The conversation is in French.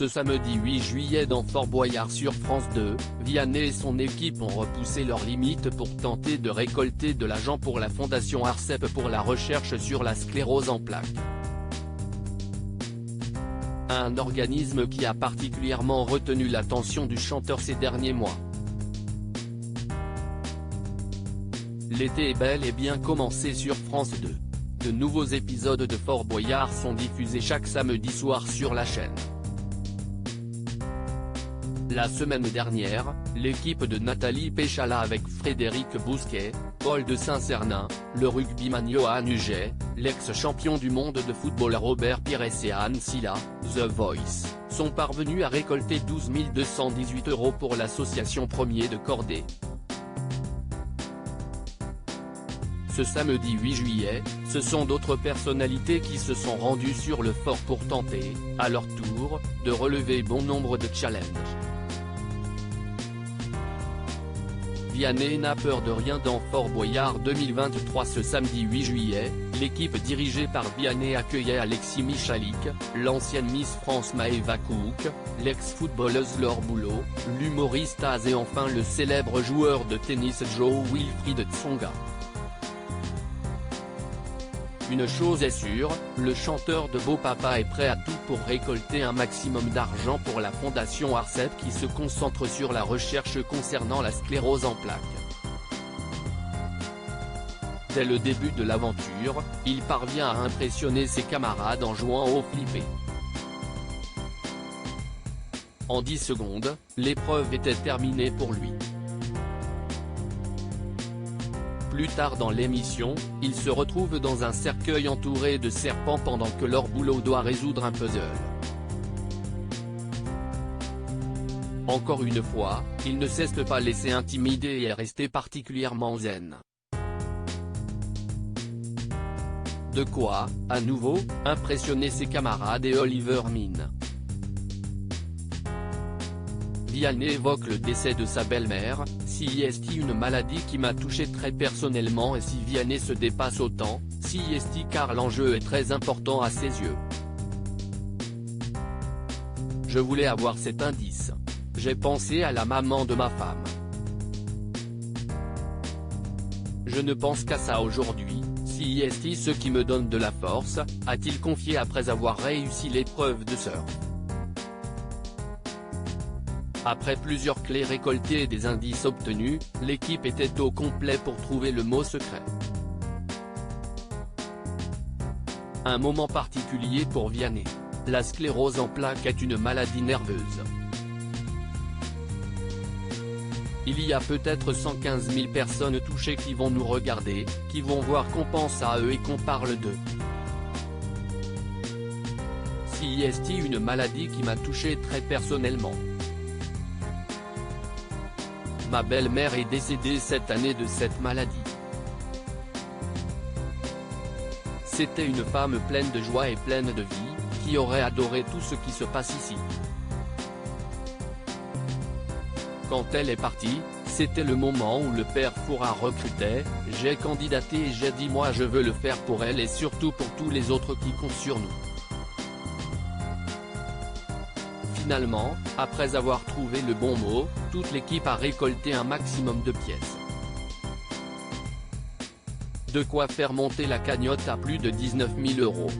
Ce samedi 8 juillet dans Fort Boyard sur France 2, Vianney et son équipe ont repoussé leurs limites pour tenter de récolter de l'argent pour la fondation Arcep pour la recherche sur la sclérose en plaques. Un organisme qui a particulièrement retenu l'attention du chanteur ces derniers mois. L'été est bel et bien commencé sur France 2. De nouveaux épisodes de Fort Boyard sont diffusés chaque samedi soir sur la chaîne. La semaine dernière, l'équipe de Nathalie Péchala avec Frédéric Bousquet, Paul de Saint-Cernin, le rugbyman Johan Huget, l'ex-champion du monde de football Robert Pires et Anne Silla, The Voice, sont parvenus à récolter 12 218 € pour l'association Premier de Cordée. Ce samedi 8 juillet, ce sont d'autres personnalités qui se sont rendues sur le fort pour tenter, à leur tour, de relever bon nombre de challenges. Vianney n'a peur de rien dans Fort Boyard 2023. Ce samedi 8 juillet, l'équipe dirigée par Vianney accueillait Alexis Michalik, l'ancienne Miss France Maëva Cook, l'ex-footballeuse Laure Boulot, l'humoriste Az et enfin le célèbre joueur de tennis Joe Wilfried Tsonga. Une chose est sûre, le chanteur de Beau Papa est prêt à tout pour récolter un maximum d'argent pour la fondation Arcep qui se concentre sur la recherche concernant la sclérose en plaques. Dès le début de l'aventure, il parvient à impressionner ses camarades en jouant au flippé. En 10 secondes, l'épreuve était terminée pour lui. Plus tard dans l'émission, il se retrouve dans un cercueil entouré de serpents pendant que Laure Boulot doit résoudre un puzzle. Encore une fois, il ne cesse de pas laisser intimider et est resté particulièrement zen. De quoi, à nouveau, impressionner ses camarades et Oliver Mine. Vianney évoque le décès de sa belle-mère, si est une maladie qui m'a touché très personnellement et si Vianney se dépasse autant, si est car l'enjeu est très important à ses yeux. Je voulais avoir cet indice. J'ai pensé à la maman de ma femme. Je ne pense qu'à ça aujourd'hui, si est ce qui me donne de la force, a-t-il confié après avoir réussi l'épreuve de surf. Après plusieurs clés récoltées et des indices obtenus, l'équipe était au complet pour trouver le mot secret. Un moment particulier pour Vianney. La sclérose en plaques est une maladie nerveuse. Il y a peut-être 115 000 personnes touchées qui vont nous regarder, qui vont voir qu'on pense à eux et qu'on parle d'eux. Si est une maladie qui m'a touché très personnellement. Ma belle-mère est décédée cette année de cette maladie. C'était une femme pleine de joie et pleine de vie, qui aurait adoré tout ce qui se passe ici. Quand elle est partie, c'était le moment où le père Fouras recrutait, j'ai candidaté et j'ai dit moi je veux le faire pour elle et surtout pour tous les autres qui comptent sur nous. Finalement, après avoir trouvé le bon mot, toute l'équipe a récolté un maximum de pièces. De quoi faire monter la cagnotte à plus de 19 000 €.